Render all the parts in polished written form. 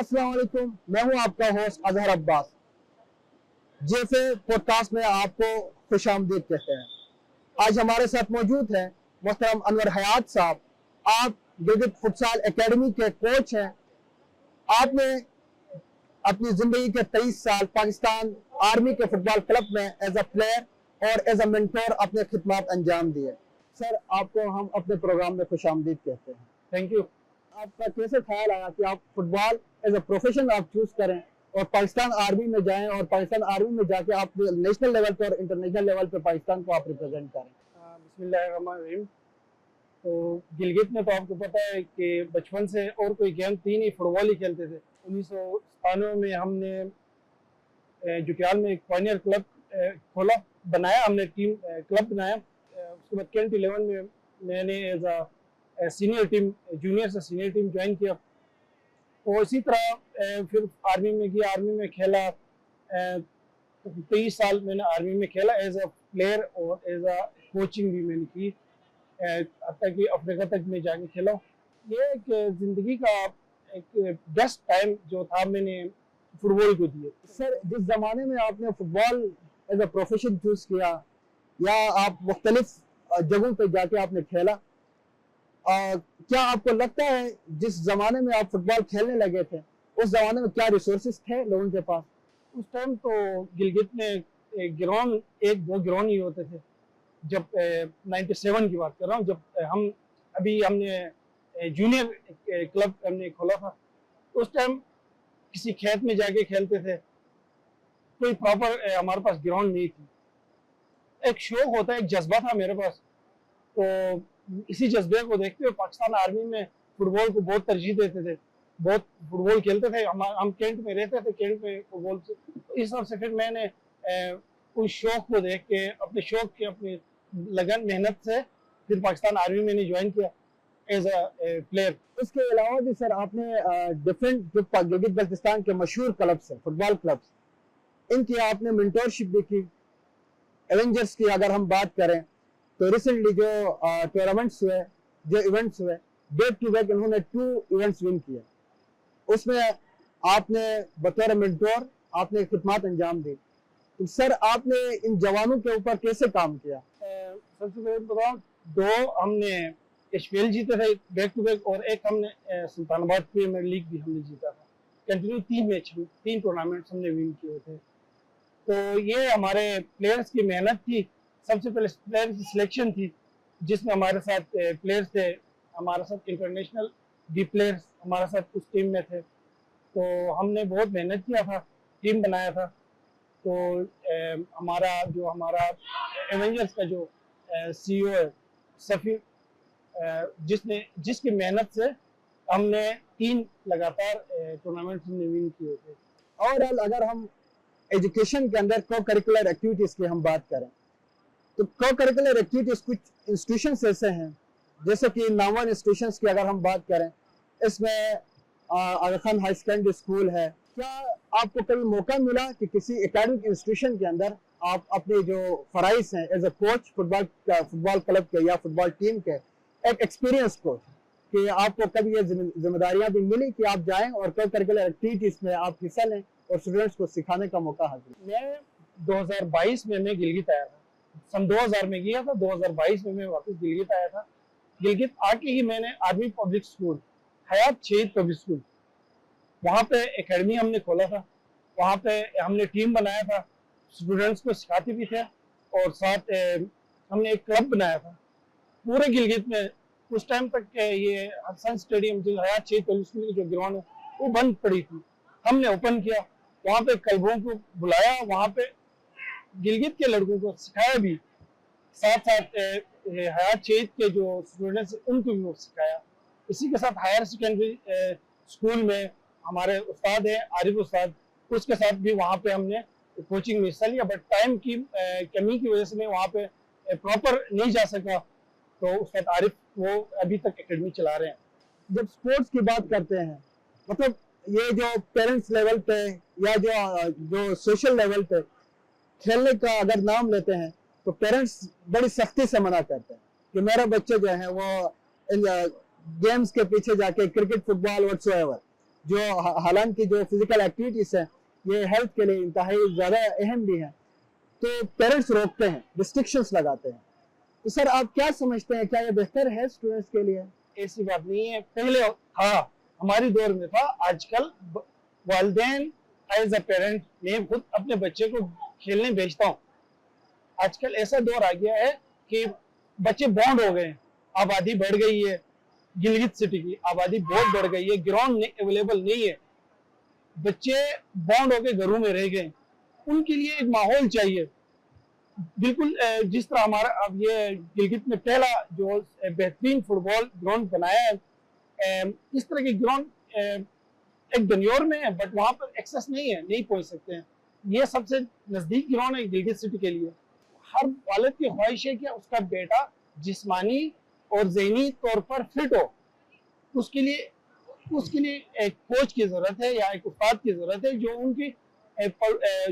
अस्सलाम वालेकुम, मैं हूं आपका होस्ट अजहर अब्बास। जैसे पॉडकास्ट में आपको खुशामदीद कहते हैं। आज हमारे साथ मौजूद हैं मोहतरम अनवर हयात साहब। आप गिलगित फुटसाल एकेडमी के कोच हैं। आपने अपनी जिंदगी के 23 साल पाकिस्तान आर्मी के फुटबॉल क्लब में एज अ प्लेयर और एज अ मेंटोर अपने खिदमत अंजाम दिए। सर, आपको हम अपने प्रोग्राम में खुशामदीद कहते हैं। Thank you. आपका कैसे ख्याल आया कि आप फुटबॉल एज अ प्रोफेशन आप चूज करें और पाकिस्तान आर्मी में जाएं और पाकिस्तान आर्मी में जाके आप नेशनल लेवल पे और इंटरनेशनल लेवल पे पाकिस्तान को आप रिप्रेजेंट करें? बिस्मिल्लाहिर्रहमानिर्रहीम। तो गिलगित में तो आपको पता है कि बचपन से और कोई गेम थी नहीं, फुटबॉल ही खेलते थे। 1997 में हमने जुकियाल में एक पायनियर क्लब बनाया, हमने टीम क्लब बनाया। उसके बाद कैंट 11 में मैंने as a senior team, junior से सीनियर टीम ज्वाइन किया। और इसी तरह फिर आर्मी में गया, आर्मी में खेला। 23 साल मैंने आर्मी में खेला एज अ प्लेयर और एज अ कोचिंग भी मैंने की, हत्ता कि अफ्रीका तक में जाके खेला। ये एक ज़िंदगी का एक बेस्ट टाइम जो था मैंने फुटबॉल को दिया। सर, जिस जमाने में आपने football as a profession choose किया या आप मुख्तलिफ जगहों पे जाके आपने खेला, क्या आपको लगता है जिस जमाने में आप फुटबॉल खेलने लगे थे उस जमाने में क्या रिसोर्सेज थे लोगों के पास? उस टाइम तो गिलगित में ग्राउंड, एक दो ग्राउंड ही होते थे। जब 97 की बात कर रहा हूँ, जब हमने जूनियर क्लब हमने खोला था, उस टाइम किसी खेत में जाके खेलते थे। कोई प्रॉपर हमारे पास ग्राउंड नहीं थी। एक शौक होता है, एक जज्बा था मेरे पास। तो इसी जज्बे को देखते हुए पाकिस्तान आर्मी में फुटबॉल को बहुत तरजीह देते थे, बहुत फुटबॉल खेलते थे। हम कैंट में रहते थे, कैंट में फुटबॉल से इस हिसाब से फिर मैंने उस शौक को देख के, अपने शौक के, अपनी लगन मेहनत से फिर पाकिस्तान आर्मी में ज्वाइन किया एज अ प्लेयर। इसके अलावा भी सर आपने डिफरेंट जो गिलगित बल्तिस्तान के मशहूर क्लब्स हैं, फुटबॉल क्लब्स, इनकी आपने मेंटोरशिप भी की। एवेंजर्स की अगर हम बात करें तो रिसेंटली जो टूर्नामेंट्स हुए, जो इवेंट्स हुए, बैक टू बैक इन्होंने 2 इवेंट्स विन किए। उसमें आपने बतौर मेंटोर आपने खिदमत अंजाम दी। तो सर, आपने इन जवानों के ऊपर कैसे काम किया? सबसे पहले बताऊं, 2 हमने एचपीएल जीते थे बैक टू बैक, और एक हमने सुल्तानाबाद प्रीमियर लीग भी हमने जीता था। कंटिन्यू 3 मैच, 3 टूर्नामेंट हमने विन किए थे। तो ये हमारे प्लेयर्स की मेहनत थी। सबसे पहले प्लेयर की सिलेक्शन थी, जिसमें हमारे साथ प्लेयर्स थे, हमारे साथ इंटरनेशनल भी प्लेयर्स हमारे साथ उस टीम में थे। तो हमने बहुत मेहनत किया था, टीम बनाया था। तो हमारा एवेंजर्स का जो सीईओ है सफी, जिसकी मेहनत से हमने 3 लगातार टूर्नामेंट हमने विन किए थे। और अगर हम एजुकेशन के अंदर को करिकुलर एक्टिविटीज की हम बात करें तो को करिकुलर एक्टिविटीज कुछ इंस्टीट्यूशंस ऐसे हैं, जैसे कि नामवर इंस्टीट्यूशंस की अगर हम बात करें, इसमें आगा खान हाई सेकेंडरी स्कूल है। क्या आपको कभी मौका मिला कि किसी एकेडमिक इंस्टीट्यूशन के अंदर आप अपने जो फराइज हैं as a coach football club के या फुटबॉल टीम के, एक एक्सपीरियंस कोच, कि आपको कभी ये जिम्मेदारियां भी मिली कि आप जाएं और को करिकुलर एक्टिविटीज में आप हिस्सा लें और स्टूडेंट्स को सिखाने का मौका हासिल? मैं 2022 में मैं गिलगित आया था। सन 2000 में गया था, 2022 में मैं वापस गिलगित आया था। गिलगित आके ही मैंने आर्मी पब्लिक स्कूल, हयात शहीद पब्लिक स्कूल, वहाँ पे एकेडमी हमने खोला था। वहाँ पे हमने टीम बनाया था, स्टूडेंट्स को सिखाते भी थे, और साथ हमने एक क्लब बनाया था पूरे गिलगित में। उस टाइम तक ये हसन स्टेडियम, जो हयात शहीद पब्लिक स्कूल की जो ग्राउंड है, वो बंद पड़ी थी। हमने ओपन किया, वहाँ पे क्लबों को बुलाया, वहाँ पे गिलगित के लड़कों को सिखाया भी, साथ साथ हयात शहीद के जो स्टूडेंट्स उनको भी सिखाया। इसी के साथ हायर सेकेंडरी स्कूल में हमारे उस्ताद हैं आरिफ उस्ताद, उसके साथ भी वहाँ पे हमने कोचिंग में हिस्सा लिया। बट टाइम की कमी की वजह से मैं वहाँ पे प्रॉपर नहीं जा सका। तो उस्ताद आरिफ वो अभी तक एकेडमी चला रहे हैं। जब स्पोर्ट्स की बात करते हैं, मतलब ये जो पेरेंट्स लेवल पे या जो सोशल लेवल पे खेलने का अगर नाम लेते हैं तो पेरेंट्स बड़ी सख्ती से मना करते हैं कि मेरा बच्चे जो है वो इन गेम्स के पीछे जाके क्रिकेट, फुटबॉल व्हाटसोएवर, जो हालांकि जो फिजिकल एक्टिविटीज है ये हेल्थ के लिए इंतहाई ज़्यादा अहम भी है, तो पेरेंट्स रोकते हैं, रिस्ट्रिक्शंस लगाते हैं। तो सर आप क्या समझते हैं, क्या ये बेहतर है स्टूडेंट्स के लिए? ऐसी बात नहीं है, पहले हाँ हमारी दौर में था। आजकल वालिदैन एज अ पेरेंट, मैं खुद अपने बच्चे को खेलने भेजता हूँ। आजकल ऐसा दौर आ गया है कि बच्चे बॉन्ड हो गए हैं, आबादी बढ़ गई है, गिलगित सिटी की आबादी बहुत बढ़ गई है, ग्राउंड अवेलेबल नहीं है, बच्चे बॉन्ड होके घरों में रह गए। उनके लिए एक माहौल चाहिए, बिल्कुल जिस तरह हमारा अब ये गिलगित में पहला जो बेहतरीन फुटबॉल ग्राउंड बनाया है, इस तरह के ग्राउंड एक गन्योर में है, बट वहां पर एक्सेस नहीं है, नहीं पहुंच सकते हैं। ये सबसे नजदीक ग्राउंड है गिलगित सिटी के लिए। हर वालिद की ख्वाहिश है कि उसका बेटा जिस्मानी और ज़हनी तौर पर फिट हो। उसके लिए एक कोच की जरूरत है या एक उस्ताद की जरूरत है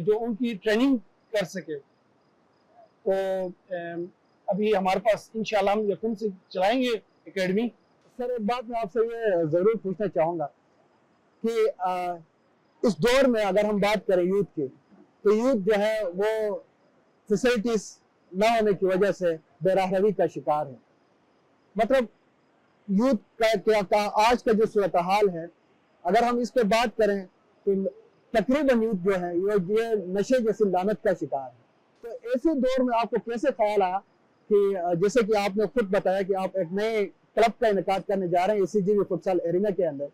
जो उनकी ट्रेनिंग कर सके। तो अभी हमारे पास इंशाल्लाह हम यकीन से चलाएंगे एकेडमी। सर एक बात मैं आपसे ये ज़रूर पूछना चाहूँगा कि इस दौर में अगर हम बात करें यूथ की, तो यूथ जो है वो फैसिलिटीज न होने की वजह से बेराहवी का शिकार है। मतलब यूथ का आज का जो सूरत हाल है, अगर हम इस पे बात करें तो तकरीबन यूथ जो है ये नशे जैसी लानत का शिकार है। तो ऐसे दौर में आपको कैसे ख्याल आया कि जैसे कि आपने खुद बताया कि आप एक नए क्लब का इनेकाद करने जा रहे हैं ACGV फुटसाल एरिना के अंदर,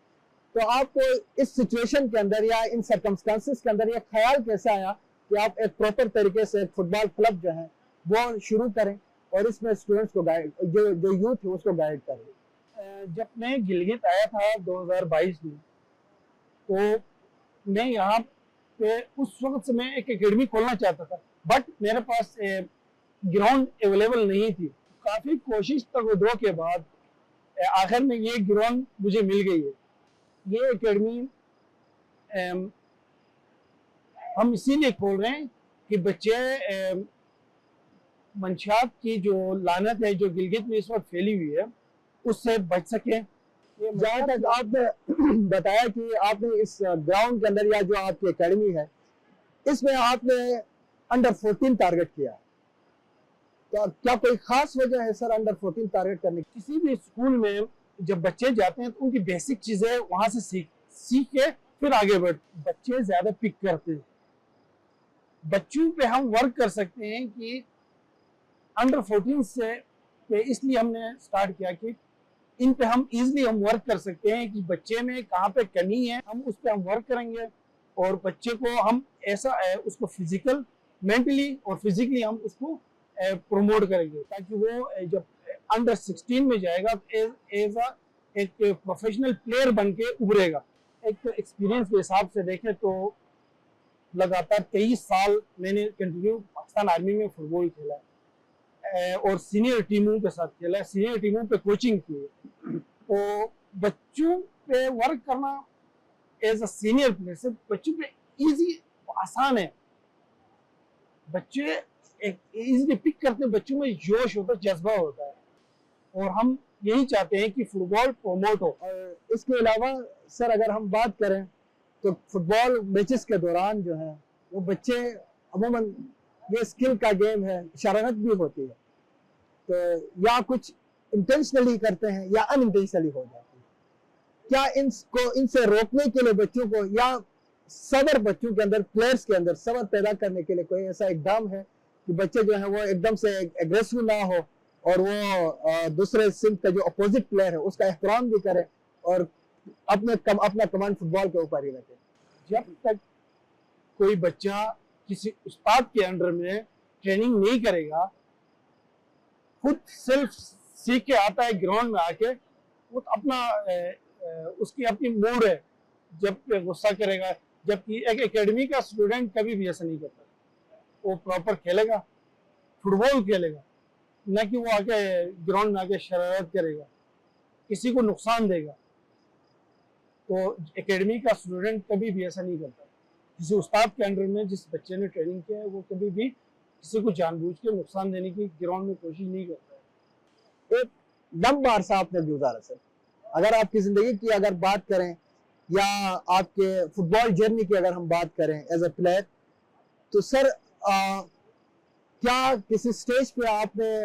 तो आपको इस सिचुएशन के अंदर या इन सर्कमस्टांसेस के अंदर ये ख्याल कैसे आया कि आप एक प्रॉपर तरीके से एक फुटबॉल क्लब जो है वो शुरू करें और इसमें स्टूडेंट्स को गाइड, जो यूथ है उसको गाइड करें? जब मैं गिलगित आया था 2022 में, तो मैं यहाँ पे उस वक्त से मैं एक एकेडमी खोलना चाहता था, बट मेरे पास ग्राउंड अवेलेबल नहीं थी। काफी कोशिश तगदो के बाद आखिर में ये ग्राउंड मुझे मिल गई है। ये एकेडमी हम इसीलिए खोल रहे हैं कि बच्चे मंशात की जो लानत है जो गिलगित में इस वक्त फैली हुई है उससे बच सके। जहाँ तक आपने बताया कि आपने इस ग्राउंड के अंदर या जो आपकी एकेडमी है इसमें आपने अंडर 14 टारगेट किया, तो क्या कोई खास वजह है सर अंडर 14 टारगेट करने की? किसी भी स्कूल में जब बच्चे जाते हैं तो उनकी बेसिक चीजें वहां से सीख के फिर आगे बढ़। बच्चे ज्यादा पिक करते हैं, बच्चों पे हम वर्क कर सकते हैं कि अंडर 14 से इसलिए हमने स्टार्ट किया कि इन पे हम इजीली हम वर्क कर सकते हैं कि बच्चे में कहाँ पे कमी है, हम उस पे हम वर्क करेंगे और बच्चे को हम ऐसा उसको फिजिकल, मेंटली और फिजिकली हम उसको प्रमोट करेंगे ताकि वो जब अंडर 16 में जाएगा एज एक प्रोफेशनल प्लेयर बन के उभरेगा। एक एक्सपीरियंस के हिसाब से देखें तो लगातार 23 साल मैंने कंटिन्यू पाकिस्तान आर्मी में फुटबॉल खेला है और सीनियर टीमों के साथ खेला है, सीनियर टीमों पे कोचिंग की है। तो बच्चों पे वर्क करना एज अ सीनियर प्लेयर से बच्चों पे इजी आसान है। बच्चे एक इजीली पिक करते हैं, बच्चों में जोश होता है, जज्बा होता है और हम यही चाहते हैं कि फुटबॉल प्रमोट हो। और इसके अलावा सर अगर हम बात करें तो फुटबॉल मैचेस के दौरान जो है वो बच्चे अमूमन, ये स्किल का गेम है, शरारत भी होती है, तो या कुछ इंटेंशनली करते हैं या अनइंटेंशनली हो जाती है। क्या इनसे रोकने के लिए बच्चों को या सबर, बच्चों के अंदर, प्लेयर्स के अंदर सबर पैदा करने के लिए कोई ऐसा इकदाम है कि बच्चे जो है वो एकदम से एग्रेसिव ना हो और वो दूसरे सिंध का जो अपोजिट प्लेयर है उसका एहतराम भी करे और अपना कमांड फुटबॉल के ऊपर ही रखे? जब तक कोई बच्चा किसी उस्ताद के अंडर में ट्रेनिंग नहीं करेगा, खुद सेल्फ सीख के आता है ग्राउंड में आके, वो अपना उसकी अपनी मूड है, जब गुस्सा करेगा। जबकि एक एकेडमी का स्टूडेंट कभी भी ऐसा नहीं करता, वो प्रॉपर खेलेगा, फुटबॉल खेलेगा, न कि वो आके ग्राउंड में आके शरारत करेगा, किसी को नुकसान देगा। तो एकेडमी का स्टूडेंट कभी भी ऐसा नहीं करता। किसी उस्ताद के अंडर में जिस बच्चे ने ट्रेनिंग किया है वो कभी भी किसी को जानबूझ के नुकसान देने की ग्राउंड में कोशिश नहीं करता है। एक दम बार सा आपने गुजारा सर, अगर आपकी जिंदगी की अगर बात करें या आपके फुटबॉल जर्नी की अगर हम बात करें एज अ प्लेयर, तो सर क्या किसी स्टेज पे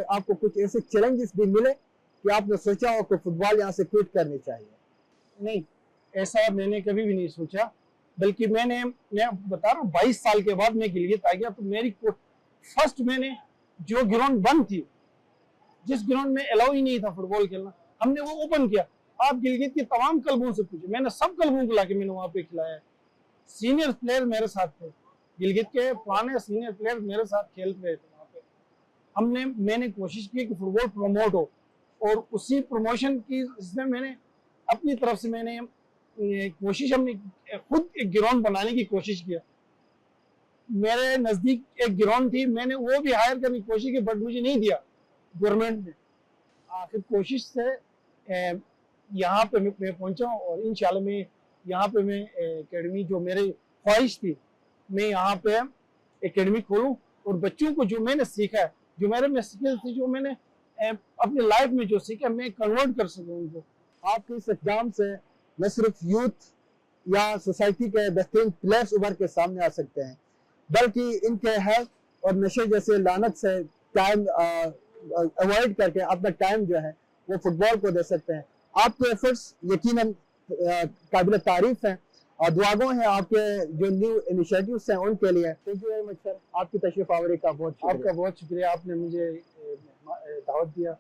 आपको कुछ ऐसे चैलेंजेस भी मिले कि आपने सोचा हो कि फुटबॉल यहाँ से क्विट करनी चाहिए? नहीं, ऐसा मैंने कभी भी नहीं सोचा, बल्कि मैं बता रहा हूँ 22 साल के बाद मैं गिलगित आ गया तो मेरी फर्स्ट मैंने जो ग्राउंड बंद थी, जिस ग्राउंड में अलाउ ही नहीं था फुटबॉल खेलना, हमने वो ओपन किया। आप गिलगित के तमाम क्लबों से पूछे, मैंने सब क्लबों को लाके मैंने वहां पे खिलाया। सीनियर प्लेयर मेरे साथ थे, गिलगित के पुराने सीनियर प्लेयर मेरे साथ खेल रहे थे वहां पे। मैंने कोशिश की कि फुटबॉल प्रमोट हो, और उसी प्रमोशन की इसमें मैंने अपनी तरफ से मैंने कोशिश, हमने खुद एक ग्राउंड बनाने की कोशिश किया। मेरे नजदीक एक ग्राउंड थी, मैंने वो भी हायर करने की कोशिश की, बट मुझे नहीं दिया गवर्नमेंट ने। आखिर कोशिश से यहाँ पे मैं पहुंचा हूँ, और इंशाल्लाह मैं यहाँ पे मैं एकेडमी, जो मेरी ख्वाहिश थी, मैं यहाँ पे एकेडमी खोलूँ और बच्चों को जो मैंने सीखा है, जो मेरे में स्किल थी, जो मैंने अपनी लाइफ में जो सीखा, मैं कन्वर्ट कर सकूँ उनको। आपके इस एग्जाम से न सिर्फ यूथ या सोसाइटी के बेहतरीन प्लेयर्स उभर के सामने आ सकते हैं, बल्कि इनके हेल्थ और नशे जैसे लानत से टाइम अवॉइड करके अपना टाइम जो है वो फुटबॉल को दे सकते हैं। आपके एफर्ट्स यकीनन काबिल तारीफ हैं, और दुआगो हैं आपके जो न्यू इनिशिएटिव्स हैं उनके लिए। Thank you very much sir, आपकी तशरीफ आवरी का बहुत शुक्रिया। आपका बहुत शुक्रिया, आपने मुझे दावत दिया।